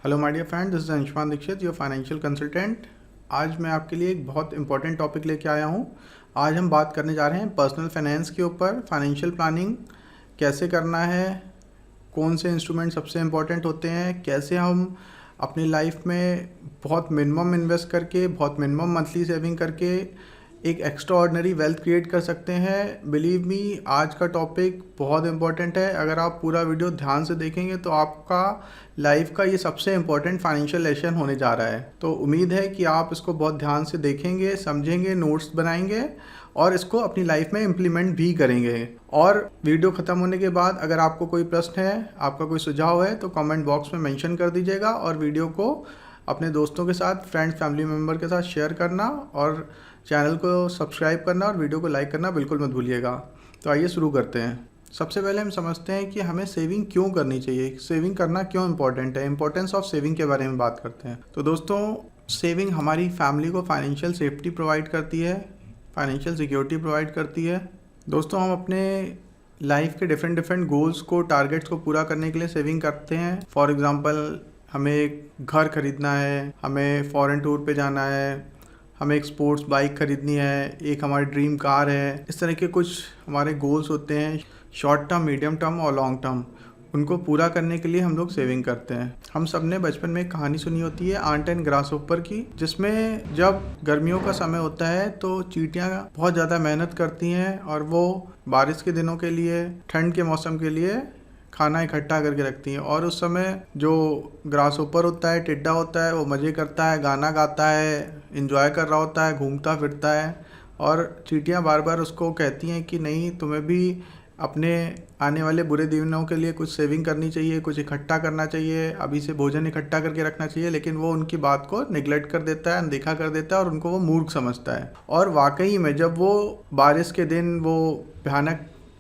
Hello my dear friend, this is Anshuman Dixit, your financial consultant. आज मैं आपके लिए एक बहुत इंपॉर्टेंट टॉपिक लेके आया हूँ। आज हम बात करने जा रहे हैं पर्सनल फाइनेंस के ऊपर। फाइनेंशियल प्लानिंग कैसे करना है, कौन से इंस्ट्रूमेंट सबसे इम्पॉर्टेंट होते हैं, कैसे हम अपनी लाइफ में बहुत मिनिमम इन्वेस्ट करके, बहुत मिनिमम मंथली सेविंग करके एक एक्स्ट्रा ऑर्डिनरी वेल्थ क्रिएट कर सकते हैं। बिलीव मी, आज का टॉपिक बहुत इंपॉर्टेंट है। अगर आप पूरा वीडियो ध्यान से देखेंगे तो आपका लाइफ का ये सबसे इम्पॉर्टेंट फाइनेंशियल लेसन होने जा रहा है। तो उम्मीद है कि आप इसको बहुत ध्यान से देखेंगे, समझेंगे, नोट्स बनाएंगे और इसको अपनी लाइफ में इम्प्लीमेंट भी करेंगे। और वीडियो ख़त्म होने के बाद अगर आपको कोई प्रश्न है, आपका कोई सुझाव है तो कमेंट बॉक्स में मेंशन कर दीजिएगा और वीडियो को अपने दोस्तों के साथ, फ्रेंड्स, फैमिली मेम्बर के साथ शेयर करना और चैनल को सब्सक्राइब करना और वीडियो को लाइक करना बिल्कुल मत भूलिएगा। तो आइए शुरू करते हैं। सबसे पहले हम समझते हैं कि हमें सेविंग क्यों करनी चाहिए, सेविंग करना क्यों इम्पोर्टेंट है। इंपॉर्टेंस ऑफ सेविंग के बारे में बात करते हैं। तो दोस्तों, सेविंग हमारी फैमिली को फाइनेंशियल सेफ्टी प्रोवाइड करती है, फाइनेंशियल सिक्योरिटी प्रोवाइड करती है। दोस्तों, हम अपने लाइफ के डिफरेंट गोल्स को, टारगेट्स को पूरा करने के लिए सेविंग करते हैं। फॉर एग्जांपल, हमें एक घर खरीदना है, हमें फॉरेन टूर पे जाना है, हमें एक स्पोर्ट्स बाइक खरीदनी है, एक हमारी ड्रीम कार है। इस तरह के कुछ हमारे गोल्स होते हैं, शॉर्ट टर्म, मीडियम टर्म और लॉन्ग टर्म। उनको पूरा करने के लिए हम लोग सेविंग करते हैं। हम सब ने बचपन में एक कहानी सुनी होती है आंट एंड ग्रासहोपर की, जिसमें जब गर्मियों का समय होता है तो चींटियां बहुत ज़्यादा मेहनत करती हैं और वो बारिश के दिनों के लिए, ठंड के मौसम के लिए खाना इकट्ठा करके रखती हैं। और उस समय जो ग्रासहोपर होता है, टिड्डा होता है, वो मज़े करता है, गाना गाता है, इंजॉय कर रहा होता है, घूमता फिरता है। और चींटियां बार बार उसको कहती हैं कि नहीं, तुम्हें भी अपने आने वाले बुरे दिनों के लिए कुछ सेविंग करनी चाहिए, कुछ इकट्ठा करना चाहिए, अभी से भोजन इकट्ठा करके रखना चाहिए। लेकिन वो उनकी बात को निगलेक्ट कर देता है, अनदेखा कर देता है और उनको वो मूर्ख समझता है। और वाकई में जब वो बारिश के दिन, वो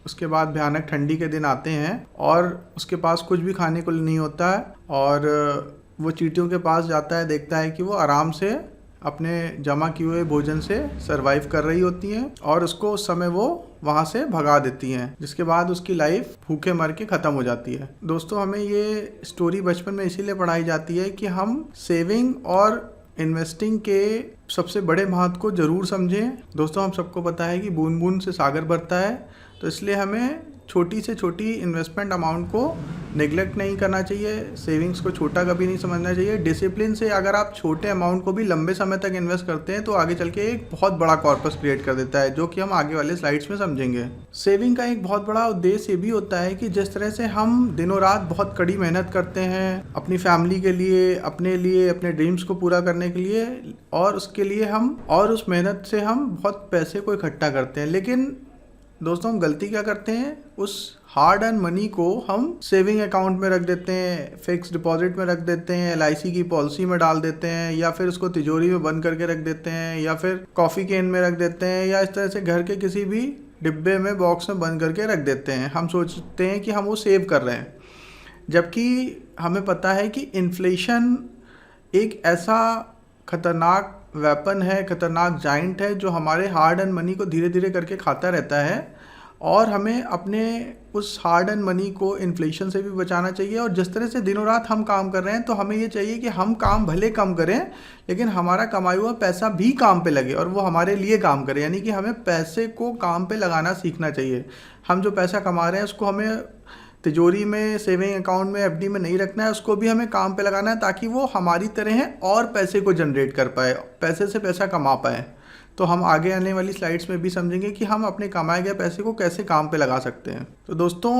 उसके बाद भयानक ठंडी के दिन आते हैं और उसके पास कुछ भी खाने को नहीं होता है और वो चींटियों के पास जाता है, देखता है कि वो आराम से अपने जमा किए हुए भोजन से सरवाइव कर रही होती हैं और उसको उस समय वो वहाँ से भगा देती हैं, जिसके बाद उसकी लाइफ भूखे मर के ख़त्म हो जाती है। दोस्तों, हमें ये स्टोरी बचपन में इसीलिए पढ़ाई जाती है कि हम सेविंग और इन्वेस्टिंग के सबसे बड़े महत्व को ज़रूर समझें। दोस्तों, हम सबको पता है कि बूंद बूंद से सागर भरता है, तो इसलिए हमें छोटी से छोटी इन्वेस्टमेंट अमाउंट को नेग्लेक्ट नहीं करना चाहिए, सेविंग्स को छोटा कभी नहीं समझना चाहिए। डिसिप्लिन से अगर आप छोटे अमाउंट को भी लंबे समय तक इन्वेस्ट करते हैं तो आगे चल के एक बहुत बड़ा कॉर्पस क्रिएट कर देता है, जो कि हम आगे वाले स्लाइड्स में समझेंगे। सेविंग का एक बहुत बड़ा उद्देश्य ये भी होता है कि जिस तरह से हम दिनों रात बहुत कड़ी मेहनत करते हैं अपनी फैमिली के लिए, अपने ड्रीम्स को पूरा करने के लिए, और उसके लिए हम, और उस मेहनत से हम बहुत पैसे को इकट्ठा करते हैं। लेकिन दोस्तों, हम गलती क्या करते हैं, उस हार्ड अर्न मनी को हम सेविंग अकाउंट में रख देते हैं, फिक्स डिपॉजिट में रख देते हैं, LIC की पॉलिसी में डाल देते हैं, या फिर उसको तिजोरी में बंद करके रख देते हैं, या फिर कॉफ़ी कैन में रख देते हैं, या इस तरह से घर के किसी भी डिब्बे में, बॉक्स में बंद करके रख देते हैं। हम सोचते हैं कि हम वो सेव कर रहे हैं, जबकि हमें पता है कि इन्फ्लेशन एक ऐसा खतरनाक वेपन है, खतरनाक जाइंट है, जो हमारे हार्ड अर्न मनी को धीरे धीरे करके खाता रहता है। और हमें अपने उस हार्ड अर्न मनी को इन्फ्लेशन से भी बचाना चाहिए। और जिस तरह से दिनों रात हम काम कर रहे हैं, तो हमें ये चाहिए कि हम काम भले कम करें, लेकिन हमारा कमाया हुआ पैसा भी काम पे लगे और वो हमारे लिए काम करे। यानी कि हमें पैसे को काम पे लगाना सीखना चाहिए। हम जो पैसा कमा रहे हैं उसको हमें तिजोरी में, सेविंग अकाउंट में, FD में नहीं रखना है, उसको भी हमें काम पे लगाना है, ताकि वो हमारी तरह है और पैसे को जनरेट कर पाए, पैसे से पैसा कमा पाए। तो हम आगे आने वाली स्लाइड्स में भी समझेंगे कि हम अपने कमाए गए पैसे को कैसे काम पे लगा सकते हैं। तो दोस्तों,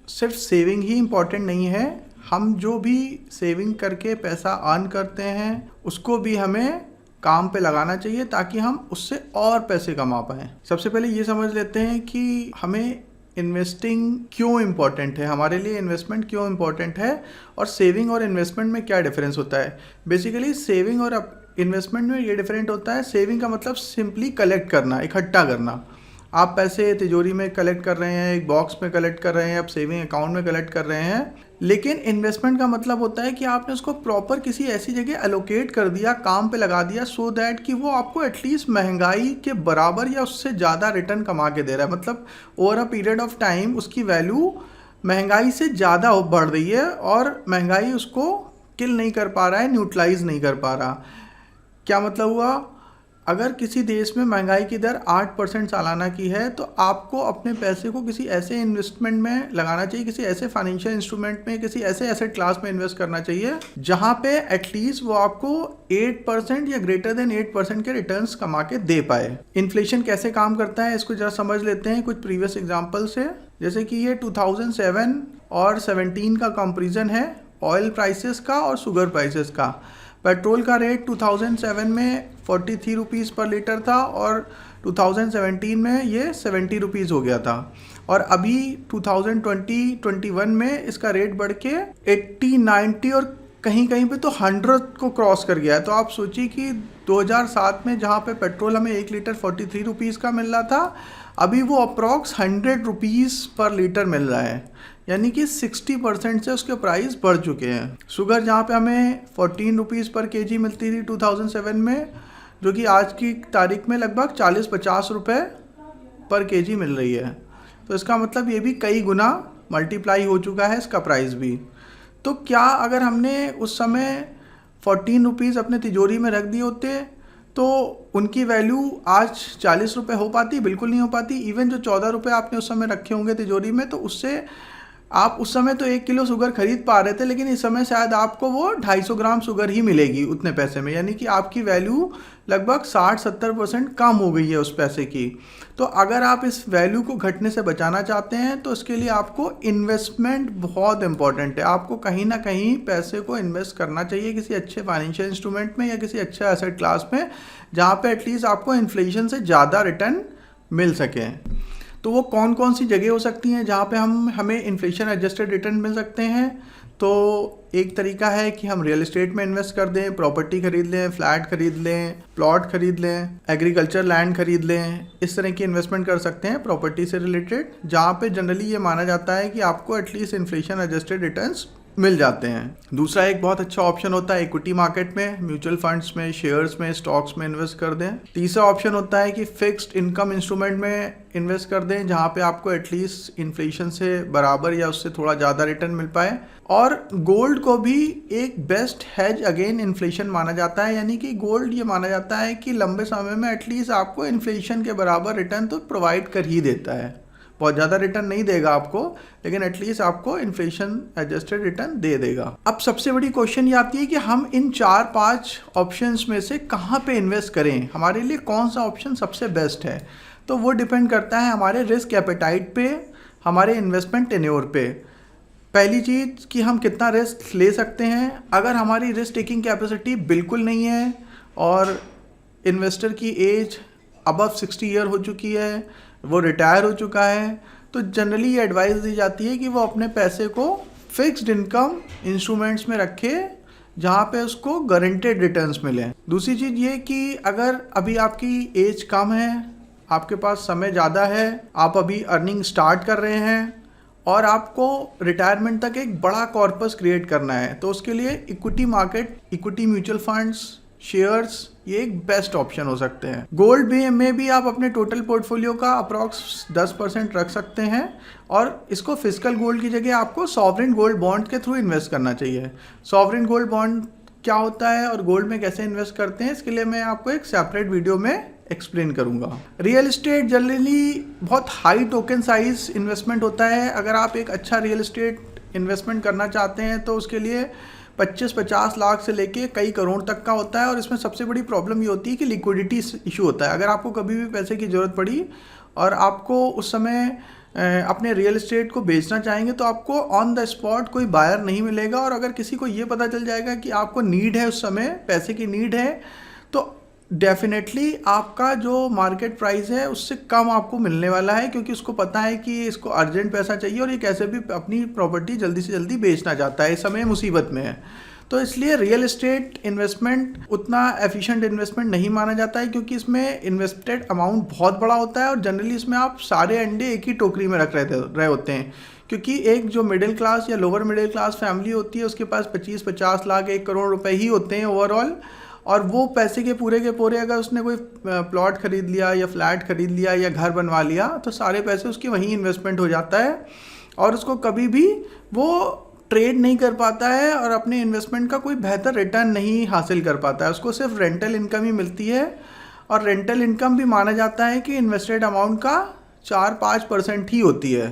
सिर्फ सेविंग ही इम्पॉर्टेंट नहीं है, हम जो भी सेविंग करके पैसा अर्न करते हैं उसको भी हमें काम पे लगाना चाहिए, ताकि हम उससे और पैसे कमा पाएँ। सबसे पहले ये समझ लेते हैं कि हमें इन्वेस्टिंग क्यों इम्पॉर्टेंट है, हमारे लिए इन्वेस्टमेंट क्यों इम्पॉर्टेंट है, और सेविंग और इन्वेस्टमेंट में क्या डिफरेंस होता है। बेसिकली सेविंग और इन्वेस्टमेंट में ये डिफरेंट होता है। सेविंग का मतलब सिंपली कलेक्ट करना, इकट्ठा करना। आप पैसे तिजोरी में कलेक्ट कर रहे हैं, एक बॉक्स में कलेक्ट कर रहे हैं, आप सेविंग अकाउंट में कलेक्ट कर रहे हैं। लेकिन इन्वेस्टमेंट का मतलब होता है कि आपने उसको प्रॉपर किसी ऐसी जगह एलोकेट कर दिया, काम पे लगा दिया, सो दैट कि वो आपको एटलीस्ट महंगाई के बराबर या उससे ज़्यादा रिटर्न कमा के दे रहा है। मतलब over a period of time उसकी वैल्यू महंगाई से ज़्यादा बढ़ रही है और महंगाई उसको किल नहीं कर पा रहा है, न्यूट्रलाइज नहीं कर पा रहा। क्या मतलब हुआ? अगर किसी देश में महंगाई की दर 8% सालाना की है तो आपको अपने पैसे को किसी ऐसे इन्वेस्टमेंट में लगाना चाहिए, किसी ऐसे फाइनेंशियल इंस्ट्रूमेंट में, किसी ऐसे एसेट क्लास में इन्वेस्ट करना चाहिए जहां पे एटलीस्ट वो आपको 8% या ग्रेटर देन 8% के रिटर्न्स कमा के दे पाए। इन्फ्लेशन कैसे काम करता है इसको जरा समझ लेते हैं कुछ प्रीवियस एग्जाम्पल से। जैसे कि ये 2007 और 17 का कंपेरिजन है ऑयल प्राइसेस का और शुगर प्राइसेस का। पेट्रोल का रेट 2007 में 43 रुपीज़ पर लीटर था और 2017 में ये 70 रुपीज़ हो गया था, और अभी 2020-21 में इसका रेट बढ़ के 80, 90 और कहीं कहीं पे तो 100 को क्रॉस कर गया है। तो आप सोचिए कि 2007 में जहाँ पे पेट्रोल हमें 1 लीटर 43 रुपीज़ का मिल रहा था, अभी वो अप्रॉक्स 100 रुपीज़ पर लीटर मिल रहा है, यानी कि 60% से उसके प्राइस बढ़ चुके हैं। शुगर जहाँ पे हमें 14 रुपीज़ पर केजी मिलती थी 2007 में, जो कि आज की तारीख में लगभग 40-50 रुपये पर केजी मिल रही है। तो इसका मतलब ये भी कई गुना मल्टीप्लाई हो चुका है इसका प्राइस भी। तो क्या अगर हमने उस समय 14 रुपीज़ अपने तिजोरी में रख दिए होते तो उनकी वैल्यू आज 40 रुपये हो पाती? बिल्कुल नहीं हो पाती। इवन जो 14 रुपये आपने उस समय रखे होंगे तिजोरी में, तो उससे आप उस समय तो 1 किलो शुगर खरीद पा रहे थे, लेकिन इस समय शायद आपको वो 250 ग्राम शुगर ही मिलेगी उतने पैसे में, यानी कि आपकी वैल्यू लगभग 60-70% कम हो गई है उस पैसे की। तो अगर आप इस वैल्यू को घटने से बचाना चाहते हैं तो इसके लिए आपको इन्वेस्टमेंट बहुत इंपॉर्टेंट है। आपको कहीं ना कहीं पैसे को इन्वेस्ट करना चाहिए किसी अच्छे फाइनेंशियल इंस्ट्रूमेंट में या किसी अच्छे एसेट क्लास में, जहाँ पे एटलीस्ट आपको इन्फ्लेशन से ज़्यादा रिटर्न मिल सके। तो वो कौन कौन सी जगह हो सकती हैं जहाँ पे हमें इन्फ्लेशन एडजस्टेड रिटर्न मिल सकते हैं? तो एक तरीका है कि हम रियल एस्टेट में इन्वेस्ट कर दें, प्रॉपर्टी खरीद लें, फ्लैट खरीद लें, प्लॉट खरीद लें, एग्रीकल्चर लैंड खरीद लें। इस तरह की इन्वेस्टमेंट कर सकते हैं प्रॉपर्टी से रिलेटेड, जहाँ पे जनरली ये माना जाता है कि आपको एटलीस्ट इन्फ्लेशन एडजस्टेड रिटर्न्स मिल जाते हैं। दूसरा एक बहुत अच्छा ऑप्शन होता है इक्विटी मार्केट में, म्यूचुअल फंड्स में, शेयर्स में, स्टॉक्स में इन्वेस्ट कर दें। तीसरा ऑप्शन होता है कि फिक्स्ड इनकम इंस्ट्रूमेंट में इन्वेस्ट कर दें, जहां पे आपको एटलीस्ट इन्फ्लेशन से बराबर या उससे थोड़ा ज़्यादा रिटर्न मिल पाए। और गोल्ड को भी एक बेस्ट हेज अगेन इन्फ्लेशन माना जाता है, यानी कि गोल्ड ये माना जाता है कि लंबे समय में एटलीस्ट आपको इन्फ्लेशन के बराबर रिटर्न तो प्रोवाइड कर ही देता है। बहुत ज़्यादा रिटर्न नहीं देगा आपको, लेकिन एटलीस्ट आपको इन्फ्लेशन एडजस्टेड रिटर्न दे देगा। अब सबसे बड़ी क्वेश्चन ये आती है कि हम इन 4-5 ऑप्शंस में से कहाँ पे इन्वेस्ट करें, हमारे लिए कौन सा ऑप्शन सबसे बेस्ट है। तो वो डिपेंड करता है हमारे रिस्क एपेटाइट पे, हमारे इन्वेस्टमेंट टेन्योर पे। पहली चीज़ कि हम कितना रिस्क ले सकते हैं। अगर हमारी रिस्क टेकिंग कैपेसिटी बिल्कुल नहीं है और इन्वेस्टर की एज अबव 60 ईयर हो चुकी है, वो रिटायर हो चुका है, तो जनरली ये एडवाइस दी जाती है कि वो अपने पैसे को फिक्स्ड इनकम इंस्ट्रूमेंट्स में रखे जहाँ पे उसको गारंटेड रिटर्न्स मिले। दूसरी चीज़ ये कि अगर अभी आपकी एज कम है, आपके पास समय ज़्यादा है, आप अभी अर्निंग स्टार्ट कर रहे हैं और आपको रिटायरमेंट तक एक बड़ा कॉर्पस क्रिएट करना है, तो उसके लिए equity market, equity mutual funds, shares ये एक बेस्ट ऑप्शन हो सकते हैं। गोल्ड में भी आप अपने टोटल पोर्टफोलियो का अप्रॉक्स 10% रख सकते हैं, और इसको फिजिकल गोल्ड की जगह आपको सॉवरेन गोल्ड बॉन्ड के थ्रू इन्वेस्ट करना चाहिए। सॉवरेन गोल्ड बॉन्ड क्या होता है और गोल्ड में कैसे इन्वेस्ट करते हैं, इसके लिए मैं आपको एक सेपरेट वीडियो में एक्सप्लेन करूंगा। रियल एस्टेट जनरली बहुत हाई टोकन साइज इन्वेस्टमेंट होता है। अगर आप एक अच्छा रियल एस्टेट इन्वेस्टमेंट करना चाहते हैं तो उसके लिए 25-50 लाख से लेके कई करोड़ तक का होता है, और इसमें सबसे बड़ी प्रॉब्लम ये होती है कि लिक्विडिटी इशू होता है। अगर आपको कभी भी पैसे की ज़रूरत पड़ी और आपको उस समय अपने रियल एस्टेट को बेचना चाहेंगे तो आपको ऑन द स्पॉट कोई बायर नहीं मिलेगा, और अगर किसी को ये पता चल जाएगा कि आपको नीड है, उस समय पैसे की नीड है, तो डेफिनेटली आपका जो मार्केट प्राइस है उससे कम आपको मिलने वाला है, क्योंकि उसको पता है कि इसको अर्जेंट पैसा चाहिए और ये कैसे भी अपनी प्रॉपर्टी जल्दी से जल्दी बेचना चाहता है, इस समय मुसीबत में है। तो इसलिए रियल एस्टेट इन्वेस्टमेंट उतना एफिशिएंट इन्वेस्टमेंट नहीं माना जाता है, क्योंकि इसमें इन्वेस्टेड अमाउंट बहुत बड़ा होता है और जनरली इसमें आप सारे अंडे एक ही टोकरी में रख रहे होते हैं। क्योंकि एक जो मिडिल क्लास या लोअर मिडिल क्लास फैमिली होती है उसके पास 25-50 लाख 1 करोड़ रुपए ही होते हैं ओवरऑल, और वो पैसे के पूरे अगर उसने कोई प्लॉट खरीद लिया या फ्लैट खरीद लिया या घर बनवा लिया तो सारे पैसे उसके वहीं इन्वेस्टमेंट हो जाता है, और उसको कभी भी वो ट्रेड नहीं कर पाता है और अपने इन्वेस्टमेंट का कोई बेहतर रिटर्न नहीं हासिल कर पाता है, उसको सिर्फ रेंटल इनकम ही मिलती है। और रेंटल इनकम भी माना जाता है कि इन्वेस्टेड अमाउंट का 4-5% ही होती है।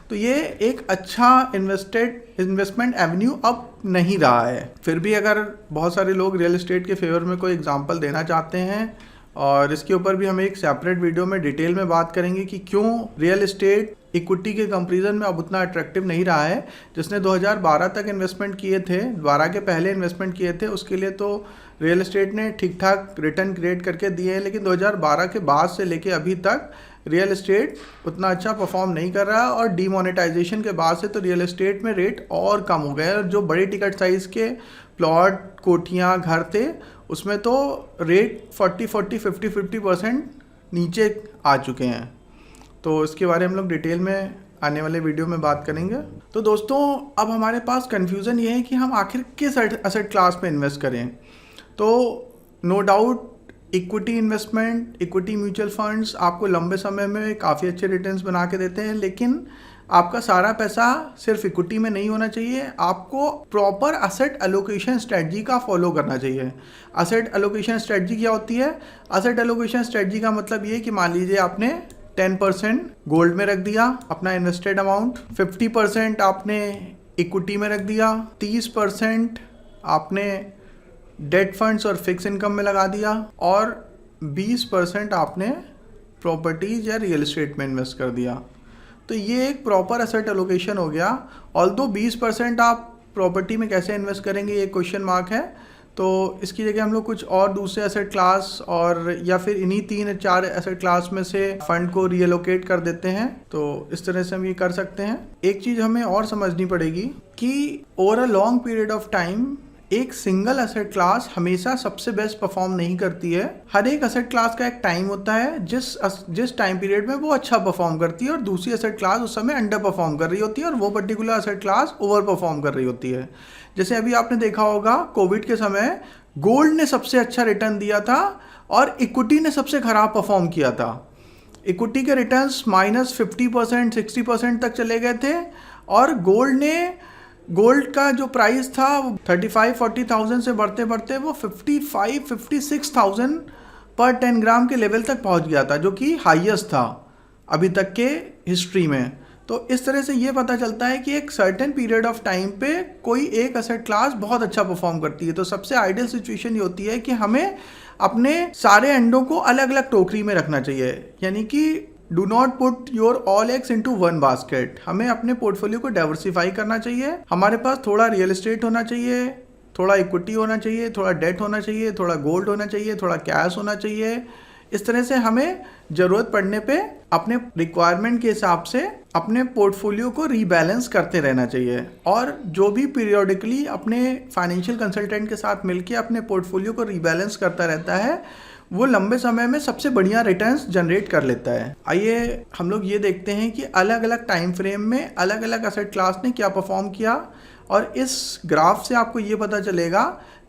तो ये एक अच्छा इन्वेस्टमेंट एवेन्यू अब नहीं रहा है। फिर भी अगर बहुत सारे लोग रियल एस्टेट के फेवर में कोई एग्जांपल देना चाहते हैं, और इसके ऊपर भी हम एक सेपरेट वीडियो में डिटेल में बात करेंगे कि क्यों रियल एस्टेट इक्विटी के कंपैरिजन में अब उतना अट्रैक्टिव नहीं रहा है। जिसने 2012 तक इन्वेस्टमेंट किए थे, 12 के पहले इन्वेस्टमेंट किए थे, उसके लिए तो रियल एस्टेट ने ठीक ठाक रिटर्न क्रिएट करके दिए हैं, लेकिन 2012 के बाद से लेके अभी तक रियल एस्टेट उतना अच्छा परफॉर्म नहीं कर रहा। और डीमोनेटाइजेशन के बाद से तो रियल एस्टेट में रेट और कम हो गए, और जो बड़े टिकट साइज़ के प्लॉट, कोठियाँ, घर थे, उसमें तो रेट 40-50% नीचे आ चुके हैं। तो इसके बारे में हम लोग डिटेल में आने वाले वीडियो में बात करेंगे। तो दोस्तों, अब हमारे पास कन्फ्यूज़न ये है कि हम आखिर किस एसेट क्लास में इन्वेस्ट करें। तो no doubt equity investment, equity mutual funds आपको लंबे समय में काफ़ी अच्छे रिटर्न्स बना के देते हैं, लेकिन आपका सारा पैसा सिर्फ इक्विटी में नहीं होना चाहिए। आपको प्रॉपर असेट एलोकेशन स्ट्रेटजी का फॉलो करना चाहिए। असेट एलोकेशन स्ट्रेटजी क्या होती है? असेट एलोकेशन स्ट्रेटजी का मतलब ये कि मान लीजिए आपने 10% गोल्ड में रख दिया अपना इन्वेस्टेड अमाउंट, 50% आपने इक्विटी में रख दिया, 30% आपने डेट फंड्स और फिक्स इनकम में लगा दिया, और 20% आपने प्रॉपर्टीज या रियल एस्टेट में इन्वेस्ट कर दिया। तो ये एक प्रॉपर एसेट एलोकेशन हो गया। ऑल्दो 20% आप प्रॉपर्टी में कैसे इन्वेस्ट करेंगे, ये क्वेश्चन मार्क है। तो इसकी जगह हम लोग कुछ और दूसरे एसेट क्लास और या फिर इन्हीं 3-4 एसेट क्लास में से फंड को रीएलोकेट कर देते हैं। तो इस तरह से हम ये कर सकते हैं। एक चीज़ हमें और समझनी पड़ेगी कि over a long period of time एक सिंगल एसेट क्लास हमेशा सबसे बेस्ट परफॉर्म नहीं करती है। हर एक एसेट क्लास का एक टाइम होता है जिस टाइम पीरियड में वो अच्छा परफॉर्म करती है, और दूसरी एसेट क्लास उस समय अंडर परफॉर्म कर रही होती है, और वो particular asset class over perform कर रही होती है। जैसे अभी आपने देखा होगा कोविड के समय गोल्ड ने सबसे अच्छा रिटर्न दिया था और इक्विटी ने सबसे खराब परफॉर्म किया था। इक्विटी के रिटर्न्स -50%, 60% तक चले गए थे, और गोल्ड का जो प्राइस था वो 35-40,000 से बढ़ते बढ़ते वो 55-56,000 पर 10 ग्राम के लेवल तक पहुंच गया था, जो कि हाईएस्ट था अभी तक के हिस्ट्री में। तो इस तरह से ये पता चलता है कि एक सर्टेन पीरियड ऑफ टाइम पे कोई एक एसेट क्लास बहुत अच्छा परफॉर्म करती है। तो सबसे आइडियल सिचुएशन ये होती है कि हमें अपने सारे अंडों को अलग अलग टोकरी में रखना चाहिए, यानी कि do not put your all eggs into one basket. हमें अपने पोर्टफोलियो को डाइवर्सिफाई करना चाहिए। हमारे पास थोड़ा रियल एस्टेट होना चाहिए, थोड़ा इक्विटी होना चाहिए, थोड़ा डेट होना चाहिए, थोड़ा गोल्ड होना चाहिए, थोड़ा कैश होना चाहिए। इस तरह से हमें ज़रूरत पड़ने पे अपने रिक्वायरमेंट के हिसाब से अपने पोर्टफोलियो को रीबैलेंस करते रहना चाहिए, और जो भी पीरियोडिकली अपने फाइनेंशियल कंसल्टेंट के साथ मिलकर अपने पोर्टफोलियो को रीबैलेंस करता रहता है, वो लंबे समय में सबसे बढ़िया रिटर्न्स जनरेट कर लेता है। आइए हम लोग ये देखते हैं कि अलग अलग टाइम फ्रेम में अलग अलग एसेट क्लास ने क्या परफॉर्म किया, और इस ग्राफ से आपको ये पता चलेगा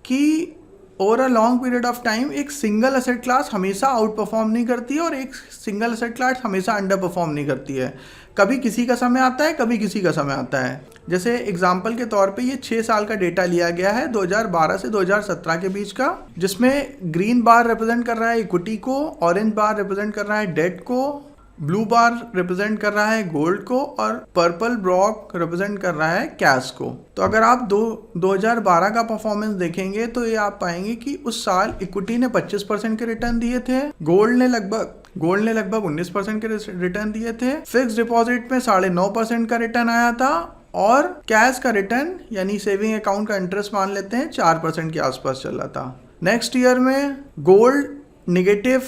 कि over a long period of time एक सिंगल एसेट क्लास हमेशा आउट परफॉर्म नहीं करती है, और एक सिंगल एसेट क्लास हमेशा अंडर परफॉर्म नहीं करती है। कभी किसी का समय आता है, कभी किसी का समय आता है। जैसे एग्जाम्पल के तौर पे ये 6 साल का डेटा लिया गया है 2012 से 2017 के बीच का, जिसमें ग्रीन बार रिप्रेजेंट कर रहा है इक्विटी को, ऑरेंज बार रिप्रेजेंट कर रहा है डेट को, ब्लू बार रिप्रेजेंट कर रहा है गोल्ड को, और पर्पल ब्लॉक रिप्रेजेंट कर रहा है कैश को। तो अगर आप 2012 का परफॉर्मेंस देखेंगे तो ये आप पाएंगे कि उस साल इक्विटी ने 25% के रिटर्न दिए थे, गोल्ड ने लगभग 19% के रिटर्न दिए थे, फिक्स डिपॉजिट में 9.5% का रिटर्न आया था, और कैश का रिटर्न यानी सेविंग अकाउंट का इंटरेस्ट मान लेते हैं 4% के आसपास चल रहा था। नेक्स्ट ईयर में गोल्ड निगेटिव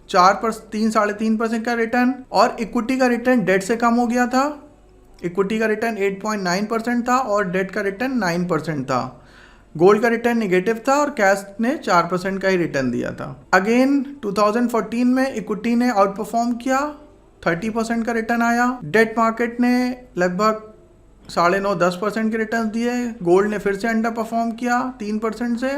3-3.5% का रिटर्न, और इक्विटी का रिटर्न डेट से कम हो गया था। इक्विटी का रिटर्न 8.9% था और डेट का रिटर्न 9% था। गोल्ड का रिटर्न निगेटिव था और कैश ने 4% का ही रिटर्न दिया था। अगेन 2014 में इक्विटी ने आउट परफॉर्म किया, 30% का रिटर्न आया। डेट मार्केट ने लगभग 9.5-10% के रिटर्न दिए। गोल्ड ने फिर से अंडर परफॉर्म किया 3% से,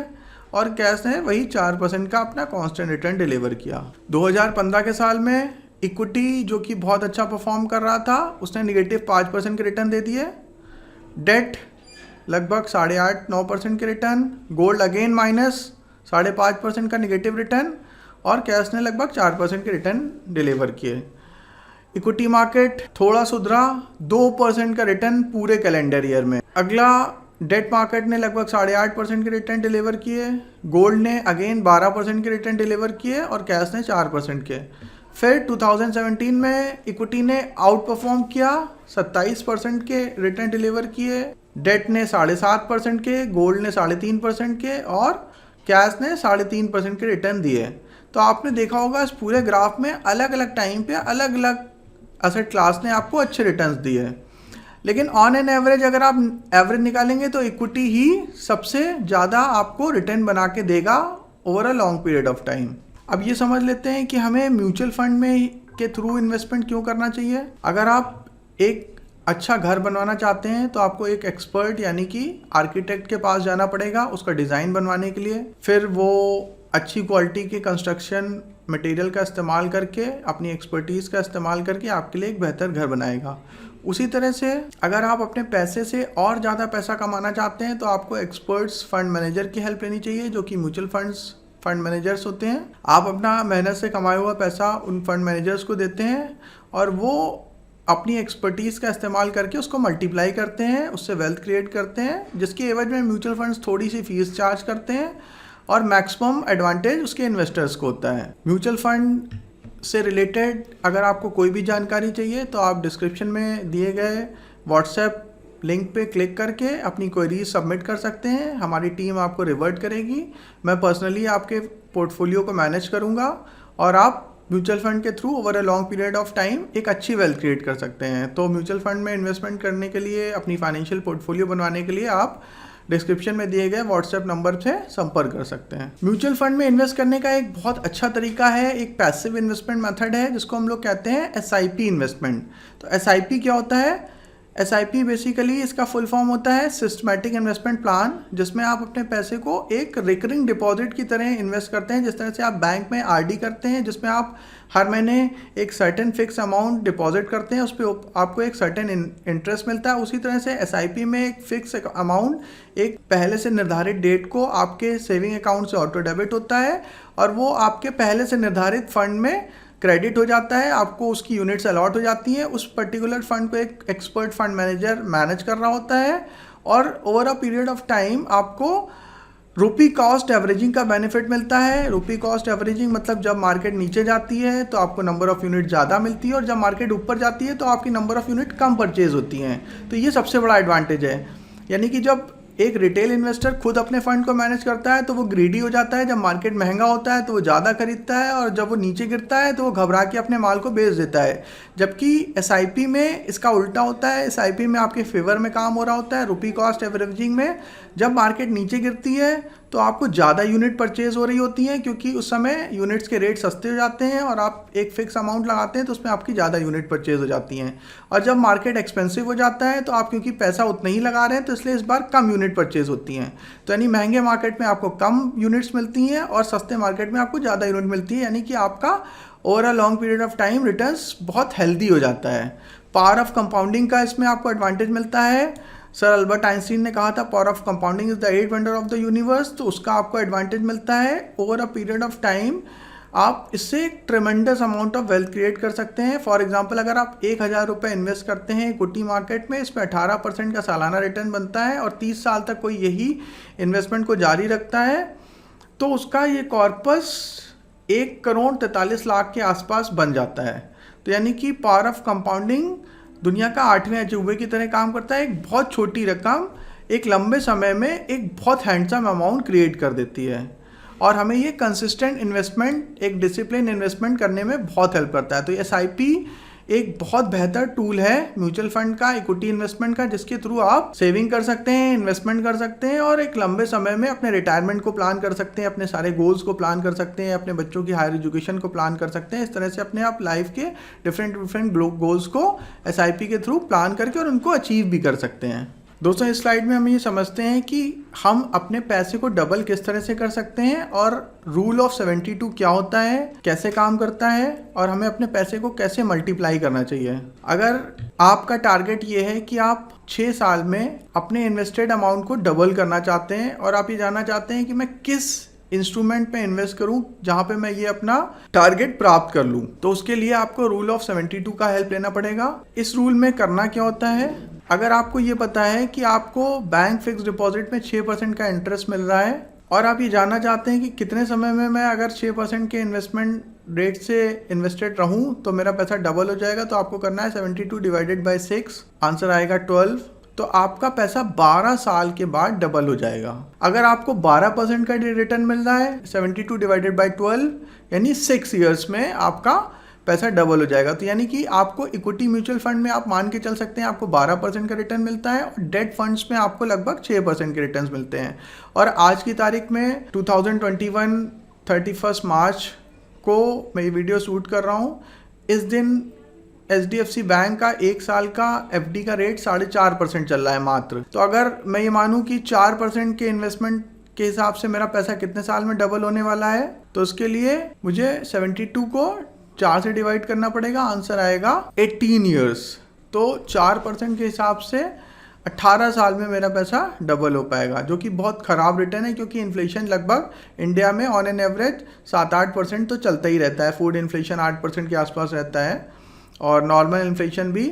और कैश ने वही 4% का अपना कांस्टेंट रिटर्न डिलीवर किया। 2015 के साल में इक्विटी जो कि बहुत अच्छा परफॉर्म कर रहा था, उसने -5% के रिटर्न दे दिए। डेट लगभग 8.5-9% के रिटर्न, गोल्ड अगेन माइनस 5.5% का निगेटिव रिटर्न, और कैश ने लगभग 4% के रिटर्न डिलीवर किए। इक्विटी मार्केट थोड़ा सुधरा, 2% का रिटर्न पूरे कैलेंडर ईयर में। अगला डेट मार्केट ने लगभग 8.5% के रिटर्न डिलीवर किए, गोल्ड ने अगेन 12% के रिटर्न डिलीवर किए और कैश ने 4% के। फिर 2017 में इक्विटी ने आउट परफॉर्म किया, 27% के रिटर्न डिलीवर किए, डेट ने 7.5% के, गोल्ड ने 3.5% के और कैश ने 3.5% के रिटर्न दिए। तो आपने देखा होगा इस पूरे ग्राफ में अलग अलग टाइम पे अलग अलग एसेट क्लास ने आपको अच्छे रिटर्न्स दिए, लेकिन ऑन एन एवरेज अगर आप एवरेज निकालेंगे तो इक्विटी ही सबसे ज़्यादा आपको रिटर्न बना के देगा over a long period of time. अब ये समझ लेते हैं कि हमें म्यूचुअल फंड में के थ्रू इन्वेस्टमेंट क्यों करना चाहिए। अगर आप एक अच्छा घर बनवाना चाहते हैं तो आपको एक एक्सपर्ट यानी कि आर्किटेक्ट के पास जाना पड़ेगा उसका डिज़ाइन बनवाने के लिए। फिर वो अच्छी क्वालिटी के कंस्ट्रक्शन मटेरियल का इस्तेमाल करके, अपनी एक्सपर्टीज़ का इस्तेमाल करके आपके लिए एक बेहतर घर बनाएगा। उसी तरह से अगर आप अपने पैसे से और ज़्यादा पैसा कमाना चाहते हैं तो आपको एक्सपर्ट्स फंड मैनेजर की हेल्प लेनी चाहिए, जो कि म्यूचुअल फंड मैनेजर्स होते हैं। आप अपना मेहनत से कमाया हुआ पैसा उन फंड मैनेजर्स को देते हैं और वो अपनी एक्सपर्टीज़ का इस्तेमाल करके उसको मल्टीप्लाई करते हैं, उससे वेल्थ क्रिएट करते हैं, जिसकी एवज में म्यूचुअल फंड्स थोड़ी सी फीस चार्ज करते हैं और मैक्सिमम एडवांटेज उसके इन्वेस्टर्स को होता है। म्यूचुअल फंड से रिलेटेड अगर आपको कोई भी जानकारी चाहिए तो आप डिस्क्रिप्शन में दिए गए व्हाट्सएप लिंक पे क्लिक करके अपनी क्वेरीज सबमिट कर सकते हैं। हमारी टीम आपको रिवर्ट करेगी। मैं पर्सनली आपके पोर्टफोलियो को मैनेज करूँगा और आप म्यूचुअल फंड के through over a long period of time एक अच्छी वेल्थ क्रिएट कर सकते हैं। तो म्यूचुअल फंड में इन्वेस्टमेंट करने के लिए, अपनी फाइनेंशियल पोर्टफोलियो बनवाने के लिए आप डिस्क्रिप्शन में दिए गए व्हाट्सएप नंबर से संपर्क कर सकते हैं। म्यूचुअल फंड में इन्वेस्ट करने का एक बहुत अच्छा तरीका है, एक पैसिव इन्वेस्टमेंट मेथड है जिसको हम लोग कहते हैं एसआईपी इन्वेस्टमेंट। तो एसआईपी क्या होता है? एसआईपी बेसिकली इसका फुल फॉर्म होता है सिस्टमैटिक इन्वेस्टमेंट प्लान, जिसमें आप अपने पैसे को एक रिकरिंग डिपॉजिट की तरह इन्वेस्ट करते हैं। जिस तरह से आप बैंक में आरडी करते हैं जिसमें आप हर महीने एक सर्टेन फिक्स अमाउंट डिपॉजिट करते हैं, उस पर आपको एक सर्टेन इंटरेस्ट मिलता है। उसी तरह से एसआईपी में एक फिक्स अमाउंट एक पहले से निर्धारित डेट को आपके सेविंग अकाउंट से ऑटो डेबिट होता है और वो आपके पहले से निर्धारित फंड में क्रेडिट हो जाता है, आपको उसकी यूनिट्स अलॉट हो जाती हैं। उस पर्टिकुलर फंड को एक एक्सपर्ट फंड मैनेजर मैनेज कर रहा होता है और over a period of time आपको रुपी कॉस्ट एवरेजिंग का बेनिफिट मिलता है। रुपी कॉस्ट एवरेजिंग मतलब जब मार्केट नीचे जाती है तो आपको नंबर ऑफ़ यूनिट ज़्यादा मिलती है और जब मार्केट ऊपर जाती है तो आपकी number of unit come purchase होती हैं। तो ये सबसे बड़ा एडवांटेज है। यानी कि जब एक रिटेल इन्वेस्टर खुद अपने फंड को मैनेज करता है तो वो ग्रीडी हो जाता है। जब मार्केट महंगा होता है तो वो ज़्यादा खरीदता है और जब वो नीचे गिरता है तो वो घबरा के अपने माल को बेच देता है। जबकि एसआईपी में इसका उल्टा होता है। एसआईपी में आपके फेवर में काम हो रहा होता है। रुपी कॉस्ट एवरेजिंग में जब मार्केट नीचे गिरती है तो आपको ज़्यादा यूनिट परचेज हो रही होती हैं, क्योंकि उस समय यूनिट्स के रेट सस्ते हो जाते हैं और आप एक फिक्स अमाउंट लगाते हैं तो उसमें आपकी ज़्यादा यूनिट परचेज हो जाती हैं। और जब मार्केट एक्सपेंसिव हो जाता है तो आप क्योंकि पैसा उतना ही लगा रहे हैं तो इसलिए इस बार कम यूनिट परचेज होती हैं। तो यानी महंगे मार्केट में आपको कम यूनिट्स मिलती हैं और सस्ते मार्केट में आपको ज़्यादा यूनिट मिलती है। यानी कि आपका over a long period of time returns बहुत हेल्दी हो जाता है। पावर ऑफ कंपाउंडिंग का इसमें आपको एडवांटेज मिलता है। सर अल्बर्ट आइंस्टीन ने कहा था power of compounding is the 8th wonder of the universe, तो उसका आपको एडवांटेज मिलता है। Over a period of time आप इससे एक ट्रेमेंडस अमाउंट ऑफ वेल्थ क्रिएट कर सकते हैं। फॉर एग्जांपल अगर आप 1000 रुपये इन्वेस्ट करते हैं इक्विटी मार्केट में, इसमें 18% का सालाना रिटर्न बनता है और 30 साल तक कोई यही इन्वेस्टमेंट को जारी रखता है तो उसका ये कॉर्पस 1,43,00,000 के आसपास बन जाता है। तो यानी कि पावर ऑफ कंपाउंडिंग दुनिया का 8वें अजूबे की तरह काम करता है। एक बहुत छोटी रकम एक लंबे समय में एक बहुत हैंडसम अमाउंट क्रिएट कर देती है और हमें ये कंसिस्टेंट इन्वेस्टमेंट, एक डिसिप्लिन इन्वेस्टमेंट करने में बहुत हेल्प करता है। तो एसआईपी एक बहुत बेहतर टूल है म्यूचुअल फंड का, इक्विटी इन्वेस्टमेंट का, जिसके थ्रू आप सेविंग कर सकते हैं, इन्वेस्टमेंट कर सकते हैं और एक लंबे समय में अपने रिटायरमेंट को प्लान कर सकते हैं, अपने सारे गोल्स को प्लान कर सकते हैं, अपने बच्चों की हायर एजुकेशन को प्लान कर सकते हैं। इस तरह से अपने आप लाइफ के डिफरेंट गोल्स को एसआईपी के थ्रू प्लान करके और उनको अचीव भी कर सकते हैं। दोस्तों इस स्लाइड में हम ये समझते हैं कि हम अपने पैसे को डबल किस तरह से कर सकते हैं और रूल ऑफ 72 क्या होता है, कैसे काम करता है और हमें अपने पैसे को कैसे मल्टीप्लाई करना चाहिए। अगर आपका टारगेट ये है कि आप 6 साल में अपने इन्वेस्टेड अमाउंट को डबल करना चाहते हैं और आप ये जानना चाहते हैं कि मैं किस इंस्ट्रूमेंट में इन्वेस्ट करूं जहां पे मैं ये अपना टारगेट प्राप्त कर लूं, तो उसके लिए आपको रूल ऑफ 72 का हेल्प लेना पड़ेगा। इस रूल में करना क्या होता है, अगर आपको ये पता है कि आपको बैंक फिक्स डिपॉजिट में 6% का इंटरेस्ट मिल रहा है और आप ये जानना चाहते हैं कि कितने समय में मैं अगर 6% के इन्वेस्टमेंट रेट से इन्वेस्टेड रहूं तो मेरा पैसा डबल हो जाएगा, तो आपको करना है 72 डिवाइडेड बाय 6, आंसर आएगा 12। तो आपका पैसा 12 साल के बाद डबल हो जाएगा। अगर आपको 12% का रिटर्न मिल रहा है 72 डिवाइडेड बाय 12 यानी 6 ईयर्स में आपका पैसा डबल हो जाएगा। तो यानी कि आपको इक्विटी म्यूचुअल फंड में आप मान के चल सकते हैं आपको 12% का रिटर्न मिलता है और डेट फंड्स में आपको लगभग 6% के रिटर्न्स मिलते हैं। और आज की तारीख में 2021 31 मार्च को मैं ये वीडियो शूट कर रहा हूँ। इस दिन HDFC बैंक का 1 साल का FD का रेट 4.5% चल रहा है मात्र। तो अगर मैं ये मानूं कि 4% के इन्वेस्टमेंट के हिसाब से मेरा पैसा कितने साल में डबल होने वाला है, तो उसके लिए मुझे 72 को 4 से डिवाइड करना पड़ेगा, आंसर आएगा 18 ईयर्स। तो 4% के हिसाब से 18 साल में मेरा पैसा डबल हो पाएगा, जो कि बहुत ख़राब रिटर्न है क्योंकि इन्फ्लेशन लगभग इंडिया में ऑन एन एवरेज 7-8% तो चलता ही रहता है। फूड इन्फ्लेशन 8% के आसपास रहता है और नॉर्मल इन्फ्लेशन भी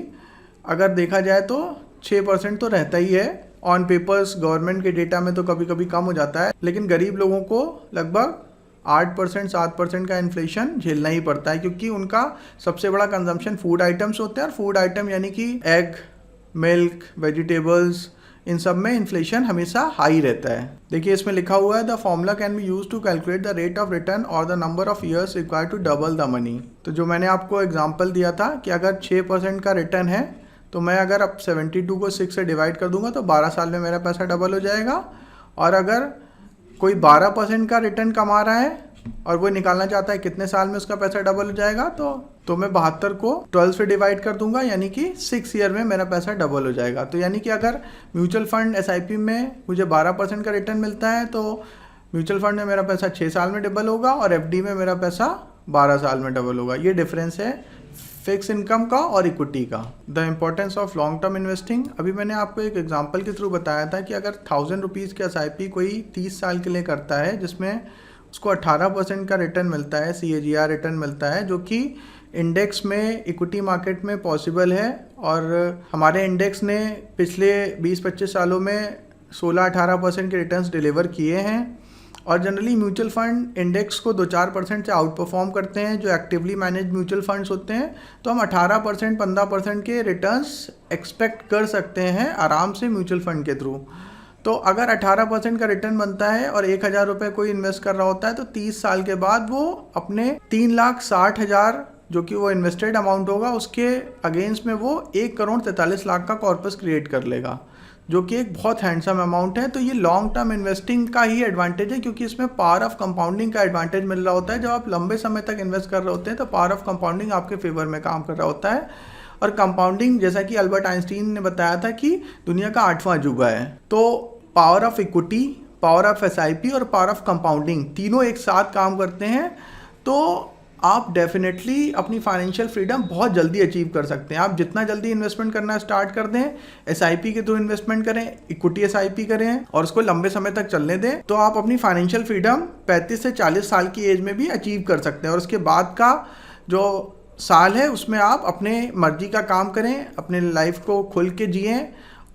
अगर देखा जाए तो 6% तो रहता ही है। ऑन पेपर्स गवर्नमेंट के डेटा में तो कभी कभी कम हो जाता है, लेकिन गरीब लोगों को लगभग 8% 7% का इन्फ्लेशन झेलना ही पड़ता है क्योंकि उनका सबसे बड़ा कंजम्पशन फूड आइटम्स होते हैं और फूड आइटम यानी कि एग, मिल्क, वेजिटेबल्स, इन सब में इन्फ्लेशन हमेशा हाई रहता है। देखिए इसमें लिखा हुआ है the formula can be use to calculate the rate of return और the number of years required to double the money. तो जो मैंने आपको एग्जांपल दिया था कि अगर 6% का रिटर्न है तो मैं अगर अब 72 को 6 से डिवाइड कर दूंगा तो 12 साल में मेरा पैसा डबल हो जाएगा। और अगर कोई 12% का रिटर्न कमा रहा है और वो निकालना चाहता है कितने साल में उसका पैसा डबल हो जाएगा, तो मैं 72 को 12 से डिवाइड कर दूंगा यानी कि 6 ईयर में मेरा पैसा डबल हो जाएगा। तो यानी कि अगर म्यूचुअल फंड SIP में मुझे 12% का रिटर्न मिलता है तो म्यूचुअल फंड में मेरा पैसा 6 साल में डबल होगा और FD में मेरा पैसा 12 साल में डबल होगा। ये डिफरेंस है फिक्स इनकम का और इक्विटी का। The importance of long term investing, अभी मैंने आपको एक एग्जांपल के थ्रू बताया था कि अगर 1000 रुपीज़ के SIP कोई 30 साल के लिए करता है जिसमें उसको 18% का रिटर्न मिलता है, CAGR रिटर्न मिलता है, जो कि इंडेक्स में इक्विटी मार्केट में पॉसिबल है। और हमारे इंडेक्स ने पिछले 20-25 सालों में 16-18% के रिटर्न्स डिलीवर किए हैं और जनरली म्यूचुअल फंड इंडेक्स को 2-4% से आउट परफॉर्म करते हैं जो एक्टिवली मैनेज म्यूचुअल फंड्स होते हैं। तो हम 18% 15% के रिटर्न्स एक्सपेक्ट कर सकते हैं आराम से म्यूचुअल फंड के थ्रू। तो अगर 18% का रिटर्न बनता है और 1000 रुपये कोई इन्वेस्ट कर रहा होता है तो 30 साल के बाद वो अपने 3,60,000 जो कि वो इन्वेस्टेड अमाउंट होगा उसके अगेंस्ट में वो 1,43,00,000 का कॉर्पस क्रिएट कर लेगा, जो कि एक बहुत हैंडसम अमाउंट है। तो ये लॉन्ग टर्म इन्वेस्टिंग का ही एडवांटेज है क्योंकि इसमें पावर ऑफ कंपाउंडिंग का एडवांटेज मिल रहा होता है। जब आप लंबे समय तक इन्वेस्ट कर रहे होते हैं तो पावर ऑफ कंपाउंडिंग आपके फेवर में काम कर रहा होता है। और कंपाउंडिंग जैसा कि अल्बर्ट आइंस्टीन ने बताया था कि दुनिया का 8वां अजूबा है। तो power of equity, power of SIP और पावर ऑफ कंपाउंडिंग तीनों एक साथ काम करते हैं। तो आप डेफिनेटली अपनी फाइनेंशियल फ्रीडम बहुत जल्दी अचीव कर सकते हैं। आप जितना जल्दी इन्वेस्टमेंट करना स्टार्ट कर दें, SIP के थ्रू इन्वेस्टमेंट करें, इक्विटी SIP करें और उसको लंबे समय तक चलने दें, तो आप अपनी फाइनेंशियल फ्रीडम 35 से 40 साल की एज में भी अचीव कर सकते हैं। और उसके बाद का जो साल है उसमें आप अपने मर्जी का काम करें, अपने लाइफ को खुल के जिएं।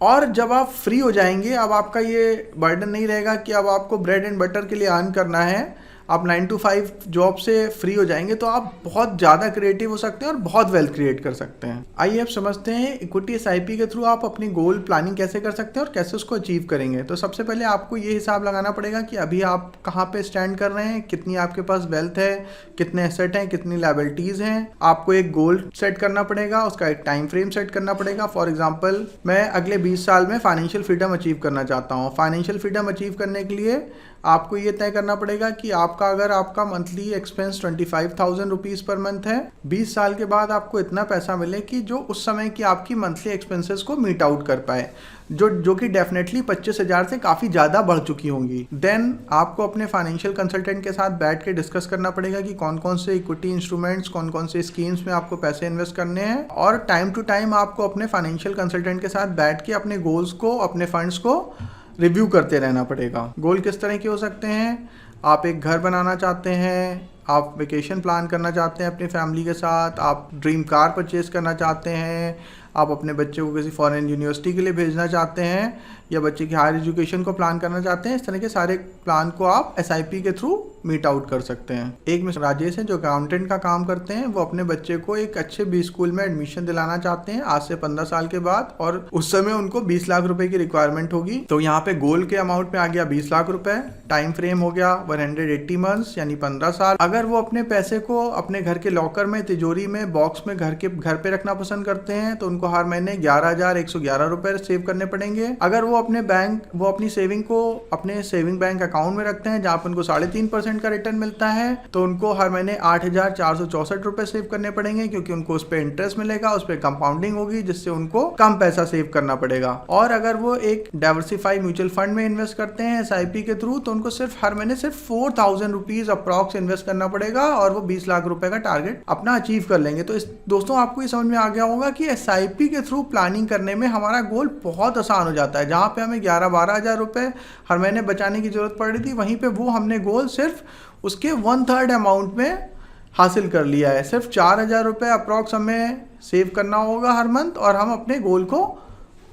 और जब आप फ्री हो जाएंगे, अब आपका ये बर्डन नहीं रहेगा कि अब आपको ब्रेड एंड बटर के लिए अर्न करना है, आप 9 to 5 जॉब से फ्री हो जाएंगे तो आप बहुत ज़्यादा क्रिएटिव हो सकते हैं और बहुत वेल्थ क्रिएट कर सकते हैं। आइए अब समझते हैं इक्विटी SIP के थ्रू आप अपनी गोल प्लानिंग कैसे कर सकते हैं और कैसे उसको अचीव करेंगे। तो सबसे पहले आपको ये हिसाब लगाना पड़ेगा कि अभी आप कहाँ पे स्टैंड कर रहे हैं, कितनी आपके पास वेल्थ है, कितने एसेट हैं, कितनी लायबिलिटीज़ हैं। आपको एक गोल सेट करना पड़ेगा, उसका एक टाइम फ्रेम सेट करना पड़ेगा। फॉर एग्जाम्पल मैं अगले 20 साल में फाइनेंशियल फ्रीडम अचीव करना चाहता हूँ। फाइनेंशियल फ्रीडम अचीव करने के लिए आपको ये तय करना पड़ेगा कि आपका अगर आपका monthly expense 25,000 rupees per month है, 20 साल के बाद आपको इतना पैसा मिले कि जो उस समय की आपकी मंथली एक्सपेंसेस को मीट आउट कर पाए, जो कि डेफिनेटली 25,000 से काफ़ी ज़्यादा बढ़ चुकी होंगी। देन आपको अपने फाइनेंशियल कंसल्टेंट के साथ बैठ के डिस्कस करना पड़ेगा कि कौन कौन से इक्विटी इंस्ट्रूमेंट्स, कौन कौन से स्कीम्स में आपको पैसे इन्वेस्ट करने हैं, और टाइम टू टाइम आपको अपने फाइनेंशियल कंसल्टेंट के साथ बैठ के अपने गोल्स को, अपने फंड्स को रिव्यू करते रहना पड़ेगा। गोल किस तरह के हो सकते हैं? आप एक घर बनाना चाहते हैं, आप वेकेशन प्लान करना चाहते हैं अपनी फैमिली के साथ, आप ड्रीम कार परचेज करना चाहते हैं, आप अपने बच्चे को किसी फॉरेन यूनिवर्सिटी के लिए भेजना चाहते हैं, या बच्चे की हायर एजुकेशन को प्लान करना चाहते हैं। इस तरह के सारे प्लान को आप SIP के थ्रू मीट आउट कर सकते हैं। एक मिस्टर राजेश हैं जो अकाउंटेंट का काम करते हैं, वो अपने बच्चे को एक अच्छे बी स्कूल में एडमिशन दिलाना चाहते हैं आज से 15 साल के बाद, और उस समय उनको 20 लाख रुपए की रिक्वायरमेंट होगी। तो यहाँ पे गोल के अमाउंट में आ गया 20 लाख रुपए, टाइम फ्रेम हो गया 180 मंथ्स यानी 15 साल। अगर वो अपने पैसे को अपने घर के लॉकर में, तिजोरी में, बॉक्स में घर पे रखना पसंद करते हैं तो उनको हर महीने 11,111 रुपए सेव करने पड़ेंगे। अगर वो अपनी सेविंग को अपने सेविंग बैंक अकाउंट में रखते हैं जहाँ पर उनको 3.5% का रिटर्न मिलता है, तो उनको हर महीने 8,464 रुपए सेव करने पड़ेंगे, क्योंकि उनको उस पर इंटरेस्ट मिलेगा, उस पर कंपाउंडिंग होगी, जिससे उनको कम पैसा सेव करना पड़ेगा। और अगर वो एक डाइवर्सिफाई म्यूचुअल फंड में इन्वेस्ट करते हैं SIP के थ्रू, तो उनको सिर्फ हर महीने 4,000 रुपीज अप्रॉक्स इन्वेस्ट करना पड़ेगा, और वो 20 लाख रुपए का टारगेट अपना अचीव कर लेंगे। तो दोस्तों आपको ये समझ में आ गया होगा कि SIP के थ्रू प्लानिंग करने में हमारा गोल बहुत आसान हो जाता है। जहाँ पे हमें 11-12 हज़ार रुपए हर महीने बचाने की जरूरत पड़ रही थी, वहीं पे वो हमने गोल सिर्फ उसके 1/3 अमाउंट में हासिल कर लिया है। सिर्फ 4,000 रुपये अप्रॉक्स हमें सेव करना होगा हर मंथ, और हम अपने गोल को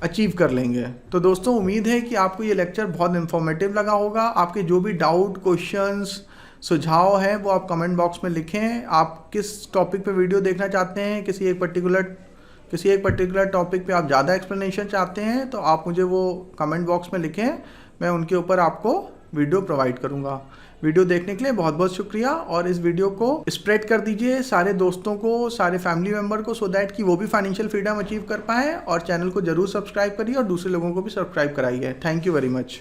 अचीव कर लेंगे। तो दोस्तों उम्मीद है कि आपको ये लेक्चर बहुत इन्फॉर्मेटिव लगा होगा। आपके जो भी डाउट, क्वेश्चंस, सुझाव हैं वो आप कमेंट बॉक्स में लिखें। आप किस टॉपिक पे वीडियो देखना चाहते हैं, किसी एक पर्टिकुलर टॉपिक पे आप ज़्यादा एक्सप्लेनेशन चाहते हैं, तो आप मुझे वो कमेंट बॉक्स में लिखें, मैं उनके ऊपर आपको वीडियो प्रोवाइड करूँगा। वीडियो देखने के लिए बहुत बहुत शुक्रिया, और इस वीडियो को स्प्रेड कर दीजिए सारे दोस्तों को, सारे फैमिली मेम्बर को, सो दैट कि वो भी फाइनेंशियल फ्रीडम अचीव कर पाएँ। और चैनल को जरूर सब्सक्राइब करिए और दूसरे लोगों को भी सब्सक्राइब कराइए। Thank you very much.